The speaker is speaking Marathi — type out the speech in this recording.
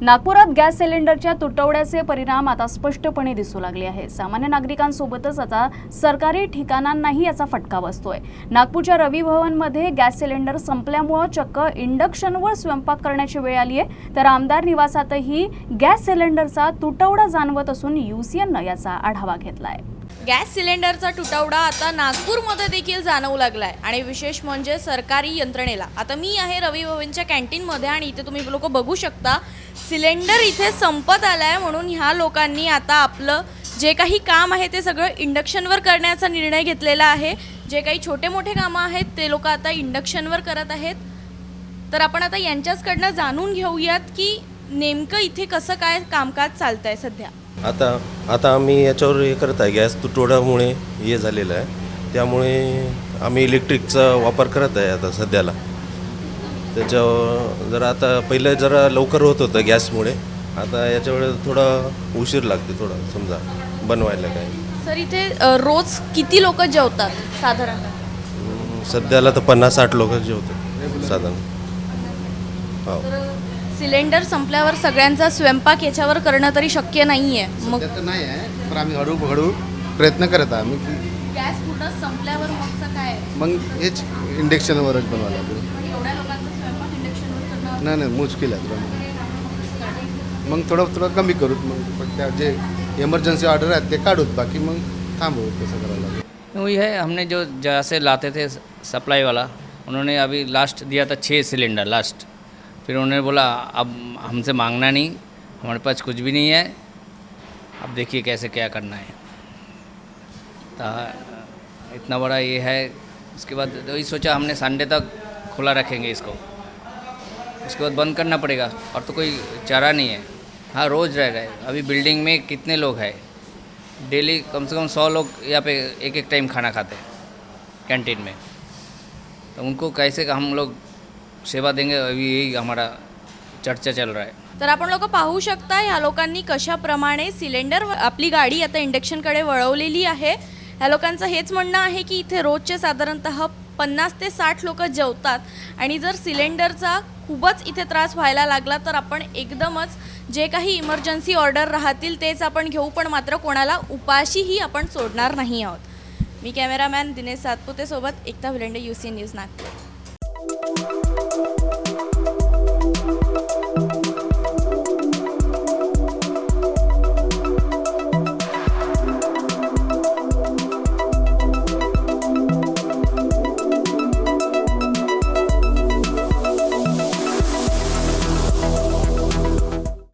नागपुरात गॅस सिलेंडरच्या तुटवड्याचे परिणाम आता स्पष्टपणे दिसू लागले आहे। सामान्य नागरिकांसोबतच आता सरकारी ठिकाणांनाही याचा फटका बसतोय। नागपूरच्या रवी भवनमध्ये गॅस सिलेंडर संपल्यामुळे चक्क इंडक्शनवर स्वयंपाक करण्याची वेळ आली आहे, तर आमदार निवासातही गॅस सिलेंडरचा तुटवडा जाणवत असून यूसीएननं याचा आढावा घेतलाय। गॅस सिलेंडरचा तुटवडा आता नागपूरमध्ये देखील जाणवू लागलाय आणि विशेष म्हणजे सरकारी यंत्रणेला। आता मी आहे रवी भवनच्या कॅन्टीनमध्ये आणि इथे तुम्ही लोक बघू शकता सिलेंडर इथे संपत आलाय, म्हणून ह्या लोकांनी आता आपलं जे काही काम आहे ते सगळं इंडक्शनवर करण्याचा निर्णय घेतलेला आहे। जे काही छोटे मोठे कामं आहेत ते लोक आता इंडक्शनवर करत आहेत। तर आपण आता यांच्याचकडनं जाणून घेऊयात की नेमकं इथे कसं काय कामकाज चालतंय सध्या। आता आम्ही याच्यावर हे करत आहे, गॅस तुटवड्यामुळे हे झालेलं आहे, त्यामुळे आम्ही इलेक्ट्रिकचा वापर करत आहे आता सध्याला। त्याच्यावर जरा आता पहिलं जरा लवकर होत होतं गॅसमुळे, आता याच्यामुळे थोडा उशीर लागते थोडा समजा बनवायला काय। सर इथे रोज किती लोक जेवतात साधारण? सध्याला तर 50-60 लोक जेवतात साधारण। हो, सिलेंडर संपल्यावर सगळ्यांचा स्वयंपाक याच्यावर करणं तरी शक्य नाहीये। मग नाही आहे, पण आम्ही हळूहळू प्रयत्न करत आहोत। गॅस कुठं संपल्यावर मगचं काय? मग हेच इंडक्शनवरच बनवायला लागेल। एवढ्या लोकांचा स्वयंपाक इंडक्शनवर करणं नाही मुश्किल आहे थोडं। मग थोडं कमी करूत, मग त्या जे इमर्जन्सी ऑर्डर आहेत ते काढूत, बाकी मग थांबवू तसं करायला लागेल। वही है, हमने जो जहाँ से लाते थे सप्लाई वाला, उन्होंने अभी लास्ट दिया था 6 सिलेंडर लास्ट। फिर उन्होंने बोला अब हमसे मांगना नहीं, हमारे पास कुछ भी नहीं है, अब देखिए कैसे क्या करना है। तो इतना बड़ा ये है। उसके बाद वही सोचा हमने संडे तक खुला रखेंगे इसको, उसके बाद बंद करना पड़ेगा, और तो कोई चारा नहीं है। हाँ, रोज़ रह रहे हैं। अभी बिल्डिंग में कितने लोग हैं, डेली कम से कम 100 लोग यहाँ पे एक टाइम खाना खाते हैं कैंटीन में, तो उनको कैसे हम लोग सेवा देंगे, अभी यही हमारा चर्चा चल रहा है। तर आपण लोक पाहू शकता ह्या लोकांनी कशाप्रमाणे सिलेंडर आपली गाडी आता इंडक्शनकडे वळवलेली आहे। ह्या लोकांचं हेच म्हणणं आहे की इथे रोजचे साधारणतः 50 ते 60 लोक जेवतात आणि जर सिलेंडरचा खूपच इथे त्रास व्हायला लागला तर आपण एकदमच जे काही इमर्जन्सी ऑर्डर राहतील तेच आपण घेऊ, पण मात्र कोणाला उपाशीही आपण सोडणार नाही आहोत। मी कॅमेरामॅन दिनेश सातपुते सोबत एकता विलंडे, यूसीएन न्यूज नागपूर।